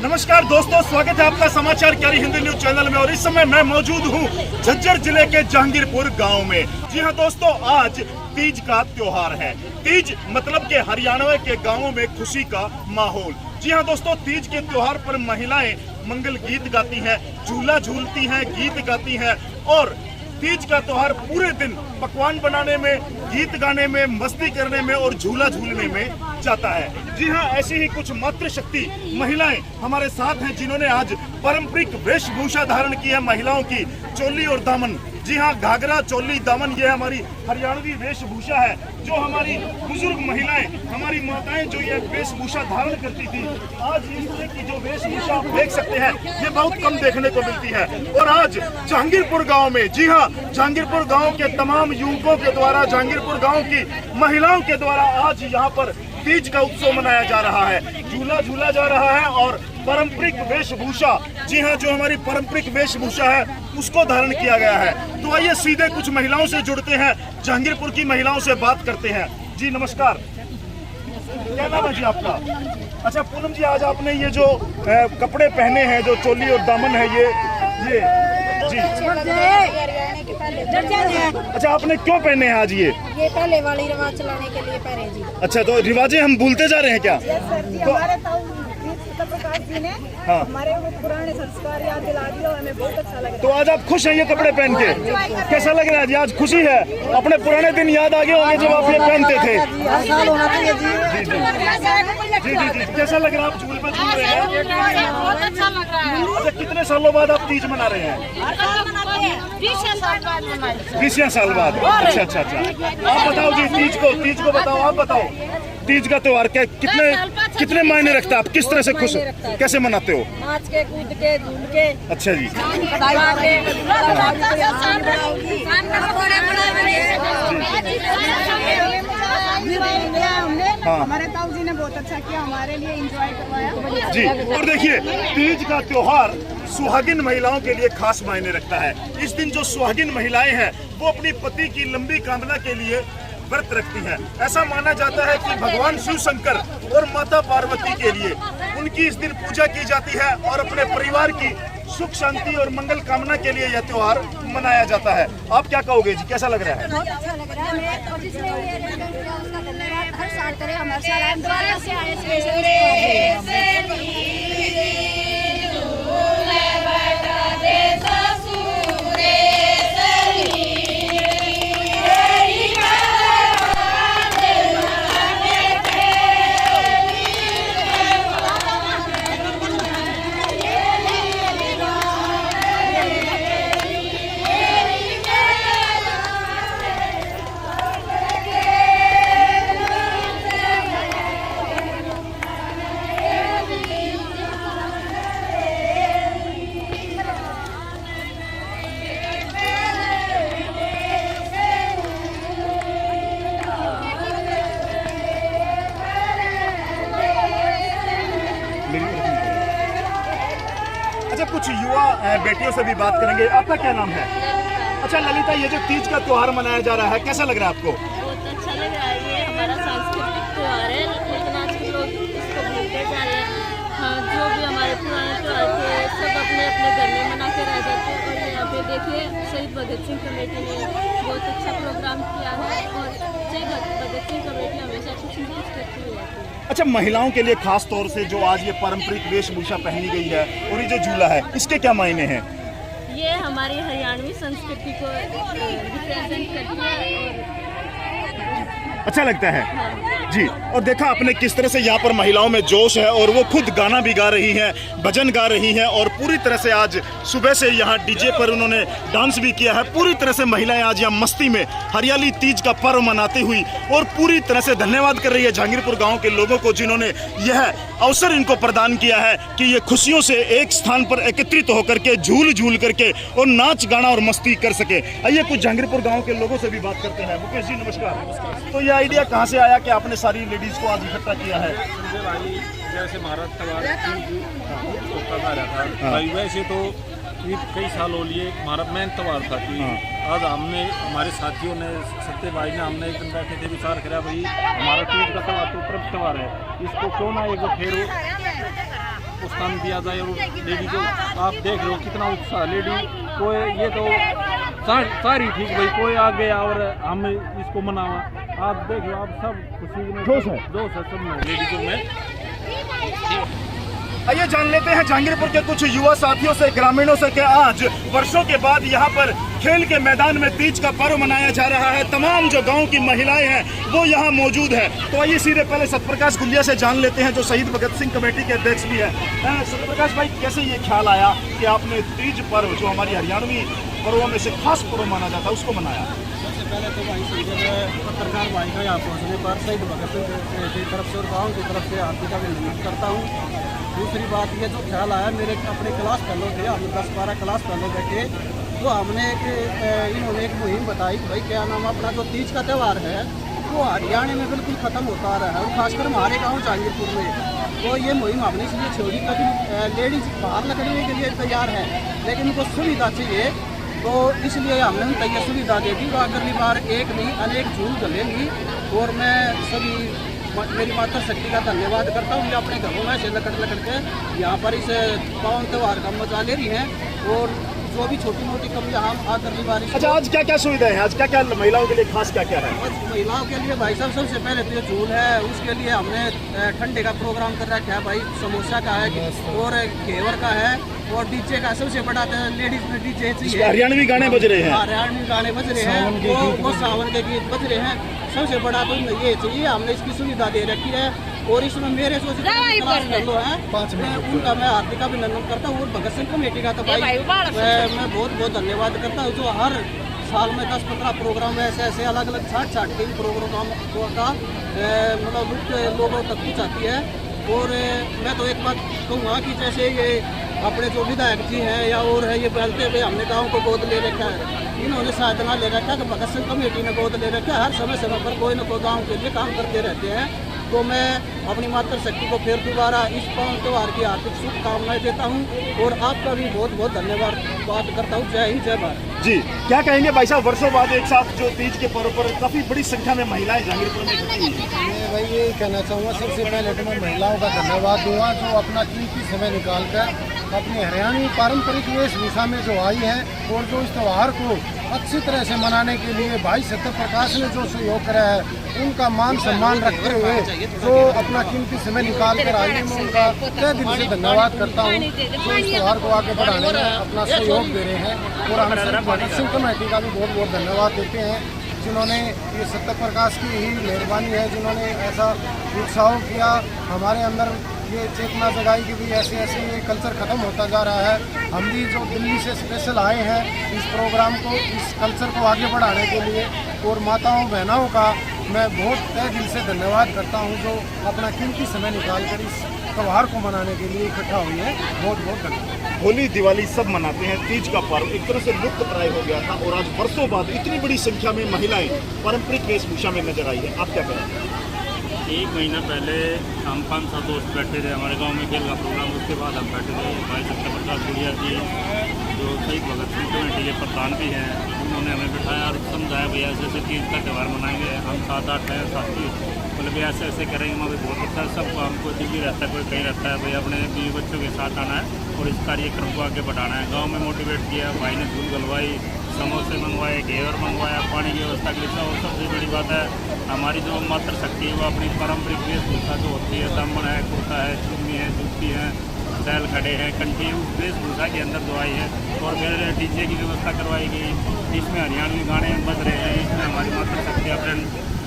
नमस्कार दोस्तों, स्वागत है आपका समाचार क्यारी हिंदी न्यूज चैनल में। और इस समय मैं मौजूद हूँ झज्जर जिले के जहांगीरपुर गांव में। जी हाँ दोस्तों, आज तीज का त्योहार है। तीज मतलब के हरियाणा के गांवों में खुशी का माहौल। जी हाँ दोस्तों, तीज के त्योहार पर महिलाएं मंगल गीत गाती हैं, झूला झूलती हैं, गीत गाती हैं और तीज का त्योहार पूरे दिन पकवान बनाने में, गीत गाने में, मस्ती करने में और झूला झूलने में जाता है। जी हाँ, ऐसी ही कुछ मातृशक्ति महिलाएं हमारे साथ हैं जिन्होंने आज पारंपरिक वेशभूषा धारण की है। महिलाओं की चोली और दामन, जी हाँ, घाघरा, चोली, दामन, ये हमारी हरियाणवी वेशभूषा है। जो हमारी बुजुर्ग महिलाएं, हमारी माताएं जो ये वेशभूषा धारण करती थी, आज इस तरह की जो वेशभूषा आप देख सकते हैं, ये बहुत कम देखने को मिलती है। और आज जहांगीरपुर गांव में, जी हाँ, जहांगीरपुर गांव के तमाम युवकों के द्वारा, जहांगीरपुर गांव की महिलाओं के द्वारा आज यहाँ पर तीज का उत्सव मनाया जा रहा है, झूला झूला जा रहा है और पारंपरिक वेशभूषा, जी हाँ, जो हमारी पारंपरिक वेशभूषा है उसको धारण किया गया है। तो आइए सीधे कुछ महिलाओं से जुड़ते हैं, जहांगीरपुर की महिलाओं से बात करते हैं। जी नमस्कार, क्या नाम है जी आपका? अच्छा पूनम जी, आज आपने ये जो कपड़े पहने हैं, जो चोली और दामन है, ये जी, अच्छा आपने क्यों पहने हैं आज ये पहले वाली रिवाज चलाने के लिए पहने जी। अच्छा, तो रिवाजें हम भूलते जा रहे हैं क्या? तो प्रकाश जी ने हमारे वो पुराने संस्कार याद दिला दिया और हमें बहुत अच्छा लग रहा है। तो आज आप खुश हैं ये कपड़े पहन के? कैसा लग रहा है जी? आज खुशी है? अपने पुराने दिन याद आ गए होंगे जब आप ये पहनते थे। जी जी जी, कैसा लग रहा है? आप झूल पे झूल रहे हैं? बहुत अच्छा लग रहा है। अच्छा, कितने सालों बाद आप तीज मना रहे हैं? 20 साल बाद। अच्छा अच्छा अच्छा, आप बताओ जी, तीज को बताओ, आप बताओ तीज का त्योहार क्या कितने मायने रखता है? आप किस तरह से खुश कैसे मनाते हो? नाच के, कूद के, झूल के। अच्छा जी, हमारे ताऊ जी ने बहुत अच्छा किया, हमारे लिए एंजॉय करवाया जी। और देखिए, तीज का त्योहार सुहागिन महिलाओं के लिए खास मायने रखता है। इस दिन जो सुहागिन महिलाएं हैं वो अपनी पति की लंबी कामना के लिए व्रत रखती हैं। ऐसा माना जाता है कि भगवान शिव शंकर और माता पार्वती के लिए उनकी इस दिन पूजा की जाती है और अपने परिवार की सुख शांति और मंगल कामना के लिए यह त्योहार मनाया जाता है। आप क्या कहोगे जी, कैसा लग रहा है? बहुत अच्छा लग रहा है। और जिसने ये आयोजन किया उसका धन्यवाद। हर साल करे, हमारे साल हम दोबारा से आए अच्छा, कुछ युवा बेटियों से भी बात करेंगे। आपका क्या नाम है? अच्छा ललिता, ये जो तीज का त्योहार मनाया जा रहा है, कैसा लग रहा है आपको? बहुत अच्छा लग रहा है। ये हमारा सांस्कृतिक त्योहार है, लेकिन आज के लोग इसको भूलते जा रहे हैं। हाँ, जो भी हमारे पुराने त्योहार थे सब अपने अपने घर में मना के रह जाते हैं। और यहाँ पे देखिए, शहीद भगत सिंह कमेटी ने बहुत अच्छा प्रोग्राम किया है और शहीद भगत सिंह कमेटी हमेशा कुछ न कुछ करती रहती है। अच्छा, महिलाओं के लिए खास तौर से जो आज ये पारंपरिक वेशभूषा पहनी गई है और ये जो झूला है, इसके क्या मायने हैं? ये हमारी हरियाणवी संस्कृति को रिप्रेजेंट करती है और अच्छा लगता है जी। और देखा आपने किस तरह से यहाँ पर महिलाओं में जोश है और वो खुद गाना भी गा रही हैं, भजन गा रही हैं और पूरी तरह से आज सुबह से यहाँ डीजे पर उन्होंने डांस भी किया है। पूरी तरह से महिलाएं आज यहाँ मस्ती में हरियाली तीज का पर्व मनाती हुई और पूरी तरह से धन्यवाद कर रही है जहांगीरपुर गाँव के लोगों को जिन्होंने यह अवसर इनको प्रदान किया है कि ये खुशियों से एक स्थान पर एकत्रित होकर के झूल झूल करके और नाच गाना और मस्ती कर सके। आइए कुछ जहांगीरपुर गाँव के लोगों से भी बात करते हैं। मुकेश जी नमस्कार। तो ये आइडिया कहाँ से आया कि आपने सारी लेडीज को आज इकट्ठा किया है? जैसे भारत त्योहार होता रहता है, वैसे तो ईद कई साल हो लिए हमारा मेन त्योहार था कि आज हमने हमारे साथियों ने सत्य भाई ने हमने एक दिन बैठे थे, विचार करा भाई हमारा तीज का त्योहार तो पर्व त्योहार है, इसको क्यों ना एक बार फिर स्थान दिया जाए। और लेडी को आप देख रहे हो कितना उत्साह, लेडी कोई ये तो सारी ठीक भाई, कोई आ गया और हम इसको मनावा, आप देख लो, आप सब खुशी में जोश है सब में लेडीजों में। आइए जान लेते हैं जहांगीरपुर के कुछ युवा साथियों से, ग्रामीणों से कि आज वर्षों के बाद यहाँ पर खेल के मैदान में तीज का पर्व मनाया जा रहा है। तमाम जो गांव की महिलाएं हैं वो यहाँ मौजूद है। तो आइए सीधे पहले सतप्रकाश गुलिया से जान लेते हैं, जो शहीद भगत सिंह कमेटी के अध्यक्ष भी है। सतप्रकाश भाई, कैसे ये ख्याल आया कि आपने तीज पर्व, जो हमारी हरियाणवी पर्वों में से खास पर्व माना जाता है, उसको मनाया? सबसे पहले तो भाई पत्रकार भाई का यहाँ पहुँचने पर शहीद भगत सिंह की तरफ से और गाँव की तरफ से हार्दिक अभिनंदन करता हूँ। दूसरी बात ये जो ख्याल आया, मेरे अपने क्लास फेलो थे, हम 10-12 क्लास फेलो बैठे, तो हमने इन्होंने एक मुहिम बताई कि भाई क्या नाम, अपना जो तीज का त्यौहार है वो हरियाणा में बिल्कुल ख़त्म होता आ रहा है, और खासकर हमारे गाँव जहांगीरपुर में। तो ये मुहिम हमने इसलिए छोड़ी क्योंकि लेडीज बाहर निकलने के लिए तैयार है, लेकिन उनको सुविधा चाहिए, तो इसलिए हमने उनको ये सुविधा दे दी। अगली बार एक नहीं अनेक झूल चलेंगी। और मैं सभी मेरी माता शक्ति का धन्यवाद करता हूँ, ये अपने घरों में से लकड़ के यहाँ पर इस पावन त्यौहार का मजा ले रही हैं। और जो भी छोटी मोटी कमियाँ हम अगली बार। अच्छा, आज क्या क्या सुविधाएं हैं, आज क्या क्या महिलाओं के लिए खास क्या क्या है? महिलाओं के लिए भाई साहब सबसे पहले तो ये झूल है, उसके लिए हमने ठंडे का प्रोग्राम कर रखा है भाई, समोसा का है और घेवर का है, और डीजे का सबसे बड़ा लेडीज में डीजे चाहिए। हरियाणवी गाने बज रहे हैं, हरियाणवी गाने बज रहे हैं, वो सावन के गीत बज रहे हैं। सबसे बड़ा तो ये चाहिए, हमने इसकी सुविधा दे रखी है। और इसमें मेरे जो है उनका मैं हार्दिक अभिनंदन करता हूँ। और भगत सिंह कमेटी का तो भाई मैं बहुत बहुत धन्यवाद करता हूँ, जो हर साल में 10-15 प्रोग्राम ऐसे अलग अलग 60-60 प्रोग्राम का मतलब लोगों तक पहुँचाती है। और मैं तो एक बात कहूँगा कि जैसे ये अपने जो विधायक जी हैं या और है, ये बोलते हुए हमने गाँव को गोद ले रखा है, इन्होंने साधना ले रखा है, तो भगत सिंह कमेटी ने गोद ले रखा है। हर समय पर कोई न कोई गाँव के लिए काम करते रहते हैं। तो मैं अपनी मातृ शक्ति को फिर दोबारा इस पावन त्यौहार की हार्दिक शुभकामनाएं देता हूं, और आपका भी बहुत बहुत धन्यवाद करता हूं। जय हिंद, जय भारत। जी, क्या कहेंगे भाई साहब, वर्षों बाद एक साथ जो तीज के पर्व पर काफी बड़ी संख्या में महिलाएं जहांगीरपुर में इकट्ठी हुई हैं? मैं भाई ये कहना चाहूँगा, सबसे पहले तो मैं महिलाओं का धन्यवाद दूंगा, जो अपना कीमती समय निकालकर अपनी हरियाणवी पारंपरिक वेशभूषा में जो आई है, और जो इस त्यौहार को अच्छी तरह से मनाने के लिए भाई सत्यप्रकाश ने जो सहयोग करा है, उनका मान सम्मान रखते हुए जो अपना कीमती समय निकाल कर आई है, मैं उनका तहे दिल से धन्यवाद करता हूँ, जो इस त्यौहार को आगे बढ़ाने में अपना सहयोग दे रहे हैं। और हम भगत सिंह कमेटी का भी बहुत बहुत धन्यवाद देते हैं, जिन्होंने ये सत्यप्रकाश की ही मेहरबानी है, जिन्होंने ऐसा उत्साह किया, हमारे अंदर ये चेतना जगाई कि भी ऐसे ऐसे ये कल्चर ख़त्म होता जा रहा है। हम भी जो दिल्ली से स्पेशल आए हैं इस प्रोग्राम को, इस कल्चर को आगे बढ़ाने के लिए, और माताओं बहनों का मैं बहुत तहे दिल से धन्यवाद करता हूं, जो अपना कीमती समय निकाल कर इस त्यौहार को मनाने के लिए इकट्ठा हुई है। बहुत बहुत धन्यवाद। होली दिवाली सब मनाते हैं, तीज का पर्व एक तरह से लुप्त प्राय हो गया था, और आज वर्षों बाद इतनी बड़ी संख्या में महिलाएं पारंपरिक वेशभूषा में नजर आई है, आप क्या करेंगे? एक महीना पहले हम 5-7 दोस्त बैठे थे, हमारे गांव में खेल का प्रोग्राम, उसके बाद हम बैठे थे। भाई सत्यप्रकाश गुड़िया जी, जो शहीद भगत सिंह कमेटी के प्रधान भी हैं, उन्होंने हमें बिठाया और समझाया भैया ऐसे ऐसे तीज का त्यौहार मनाएंगे, हम 7-8 हैं साथी, बोले भैया ऐसे ऐसे करेंगे। हमें बहुत अच्छा है, सबको हमको दिल्ली रहता है, कोई कहीं रहता है, भैया अपने बीवी बच्चों के साथ आना है और इस कार्यक्रम को आगे बढ़ाना है। गाँव में मोटिवेट किया, भाई ने धूल गलवाई, समोसे मंगवाए, घेवर मंगवाया, पानी की व्यवस्था की। और सबसे बड़ी बात है, हमारी जो मातृ शक्ति है वो अपनी पारंपरिक वेशभूषा जो होती है, दामन है, कुर्ता है, चुन्नी है, जूती है, सैल खड़े हैं, कंठी, उस वेशभूषा के अंदर जो आई है। और फिर डीजे की व्यवस्था करवाई गई, इसमें हरियाणवी गाने बज रहे हैं, इसमें हमारी मातृ शक्ति अपने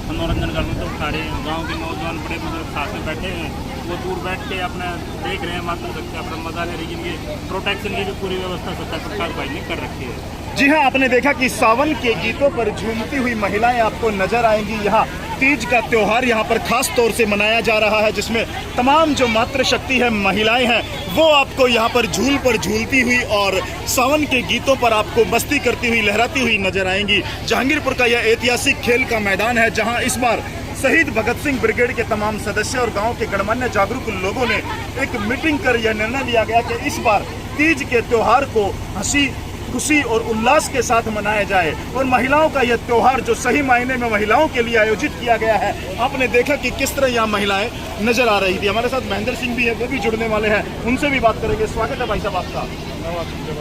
मनोरंजन का लुत्फ उठा रहे हैं। गाँव के नौजवान बड़े बुजुर्ग साथ में बैठे हैं, वो दूर बैठ के अपना देख रहे हैं, मातृ शक्ति अपना मजा ले रही है। प्रोटेक्शन की भी पूरी व्यवस्था सत्यप्रकाश भाई ने कर रखी है। जी हाँ, आपने देखा कि सावन के गीतों पर झूमती हुई महिलाएं आपको नजर आएंगी। यहाँ तीज का त्योहार यहाँ पर खास तौर से मनाया जा रहा है, जिसमें तमाम जो मातृ शक्ति है, महिलाएं हैं, वो आपको यहाँ पर झूल पर झूलती हुई और सावन के गीतों पर आपको मस्ती करती हुई, लहराती हुई नजर आएंगी। जहांगीरपुर का यह ऐतिहासिक खेल का मैदान है, जहाँ इस बार शहीद भगत सिंह ब्रिगेड के तमाम सदस्य और गांव के गणमान्य जागरूक लोगों ने एक मीटिंग कर यह निर्णय लिया गया कि इस बार तीज के त्योहार को हंसी खुशी और उल्लास के साथ मनाया जाए। और महिलाओं का यह त्योहार जो सही मायने में महिलाओं के लिए आयोजित किया गया है, आपने देखा कि किस तरह यहाँ महिलाएं नजर आ रही थी। हमारे साथ महेंद्र सिंह भी है, वो भी जुड़ने वाले हैं, उनसे भी बात करेंगे। स्वागत है भाई साहब आपका।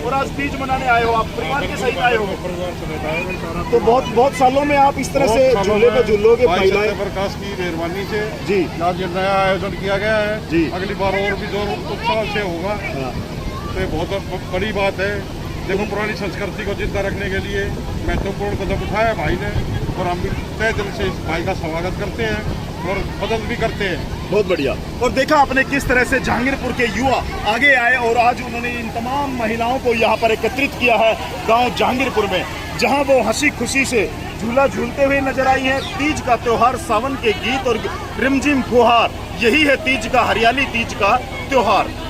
और आज तीज मनाने आए हो, आप परिवार के सहित आए हो? तो बहुत सालों में आप इस तरह से झूले पे झूलोगे महिलाएं? प्रकाश की मेहरबानी से जी आज ये नया आयोजन किया गया है जी। अगली बार और भी जोर उत्साह से होगा। तो ये बहुत बड़ी बात है। देखो, पुरानी संस्कृति को जिंदा रखने के लिए महत्वपूर्ण कदम उठाया भाई ने, और हम भी तहे दिल से इस भाई का स्वागत करते हैं और मदद भी करते हैं। बहुत बढ़िया। और देखा आपने किस तरह से जहांगीरपुर के युवा आगे आए और आज उन्होंने इन तमाम महिलाओं को यहाँ पर एकत्रित किया है गांव जहांगीरपुर में, जहां वो हंसी खुशी से झूला झूलते हुए नजर आई है। तीज का त्योहार, सावन के गीत और रिमझिम फुहार, यही है तीज का, हरियाली तीज का त्योहार।